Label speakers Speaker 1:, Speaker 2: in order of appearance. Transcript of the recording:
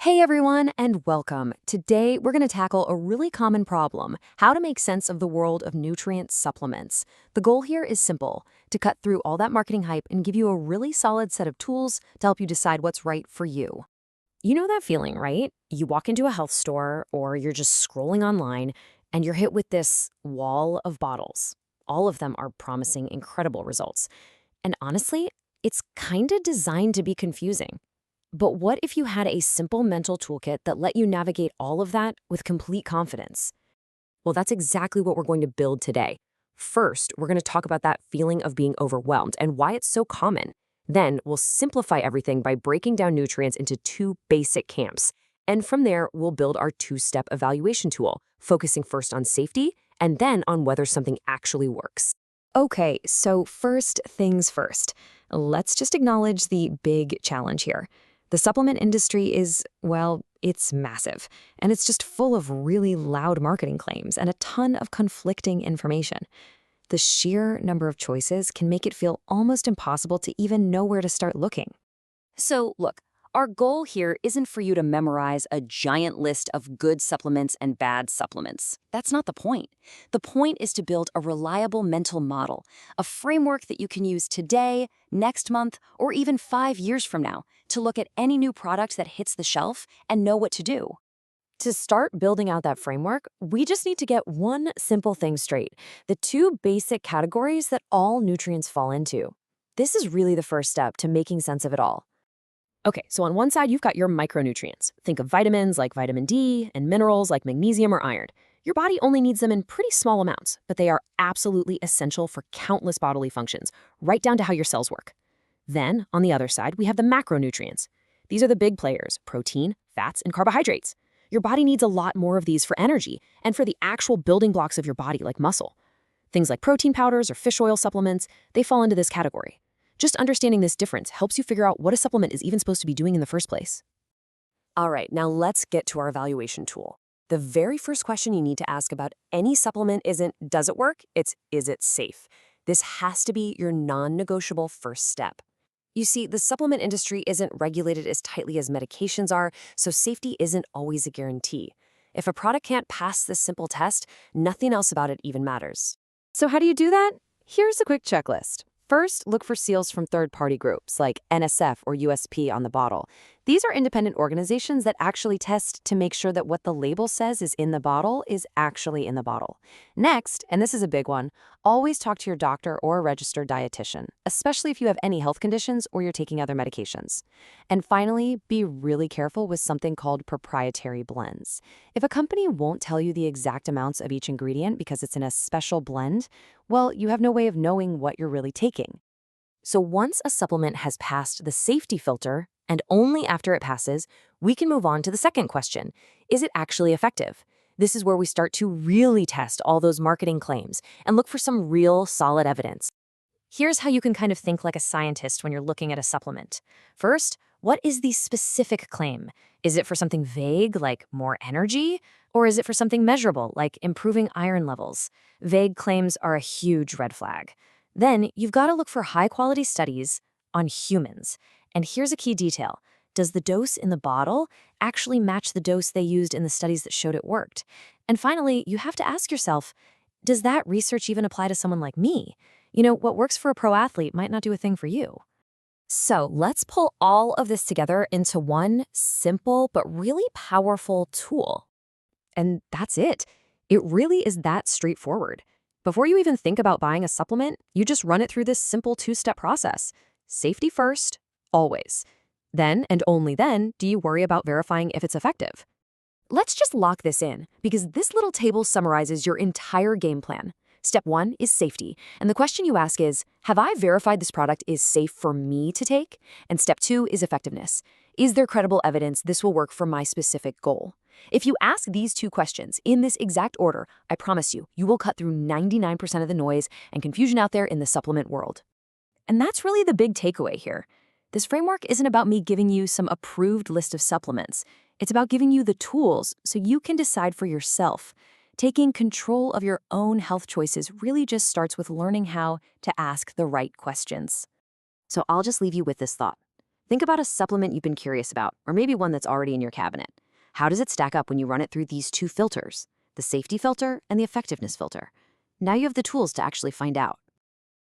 Speaker 1: Hey everyone, and welcome. Today, we're going to tackle a really common problem, how to make sense of the world of nutrient supplements. The goal here is simple, to cut through all that marketing hype and give you a really solid set of tools to help you decide what's right for you. You know that feeling, right? You walk into a health store or you're just scrolling online and you're hit with this wall of bottles. All of them are promising incredible results. And honestly, it's kind of designed to be confusing. But what if you had a simple mental toolkit that let you navigate all of that with complete confidence? Well, that's exactly what we're going to build today. First, we're going to talk about that feeling of being overwhelmed and why it's so common. Then, we'll simplify everything by breaking down nutrients into two basic camps. And from there, we'll build our two-step evaluation tool, focusing first on safety and then on whether something actually works. Okay, so first things first. Let's just acknowledge the big challenge here. The supplement industry is, well, it's massive, and it's just full of really loud marketing claims and a ton of conflicting information. The sheer number of choices can make it feel almost impossible to even know where to start looking. So, look, our goal here isn't for you to memorize a giant list of good supplements and bad supplements. That's not the point. The point is to build a reliable mental model, a framework that you can use today, next month, or even 5 years from now to look at any new product that hits the shelf and know what to do. To start building out that framework, we just need to get one simple thing straight, the two basic categories that all nutrients fall into. This is really the first step to making sense of it all. Okay, so on one side, you've got your micronutrients. Think of vitamins like vitamin D and minerals like magnesium or iron. Your body only needs them in pretty small amounts, but they are absolutely essential for countless bodily functions, right down to how your cells work. Then, on the other side, we have the macronutrients. These are the big players, protein, fats, and carbohydrates. Your body needs a lot more of these for energy and for the actual building blocks of your body like muscle. Things like protein powders or fish oil supplements, they fall into this category. Just understanding this difference helps you figure out what a supplement is even supposed to be doing in the first place. All right, now let's get to our evaluation tool. The very first question you need to ask about any supplement isn't, does it work? It's, is it safe? This has to be your non-negotiable first step. You see, the supplement industry isn't regulated as tightly as medications are, so safety isn't always a guarantee. If a product can't pass this simple test, nothing else about it even matters. So how do you do that? Here's a quick checklist. First, look for seals from third-party groups like NSF or USP on the bottle. These are independent organizations that actually test to make sure that what the label says is in the bottle is actually in the bottle. Next, and this is a big one, always talk to your doctor or a registered dietitian, especially if you have any health conditions or you're taking other medications. And finally, be really careful with something called proprietary blends. If a company won't tell you the exact amounts of each ingredient because it's in a special blend, well, you have no way of knowing what you're really taking. So once a supplement has passed the safety filter, and only after it passes, we can move on to the second question. Is it actually effective? This is where we start to really test all those marketing claims and look for some real solid evidence. Here's how you can kind of think like a scientist when you're looking at a supplement. First, what is the specific claim? Is it for something vague, like more energy? Or is it for something measurable, like improving iron levels? Vague claims are a huge red flag. Then you've got to look for high-quality studies on humans. And here's a key detail. Does the dose in the bottle actually match the dose they used in the studies that showed it worked? And finally, you have to ask yourself, does that research even apply to someone like me? You know, what works for a pro athlete might not do a thing for you. So let's pull all of this together into one simple but really powerful tool. And that's it. It really is that straightforward. Before you even think about buying a supplement, you just run it through this simple two-step process. Safety first, always. Then, and only then, do you worry about verifying if it's effective. Let's just lock this in, because this little table summarizes your entire game plan. Step 1 is safety, and the question you ask is, have I verified this product is safe for me to take? And step 2 is effectiveness. Is there credible evidence this will work for my specific goal? If you ask these two questions in this exact order, I promise you, you will cut through 99% of the noise and confusion out there in the supplement world. And that's really the big takeaway here. This framework isn't about me giving you some approved list of supplements. It's about giving you the tools so you can decide for yourself. Taking control of your own health choices really just starts with learning how to ask the right questions. So I'll just leave you with this thought. Think about a supplement you've been curious about, or maybe one that's already in your cabinet. How does it stack up when you run it through these two filters, the safety filter and the effectiveness filter? Now you have the tools to actually find out.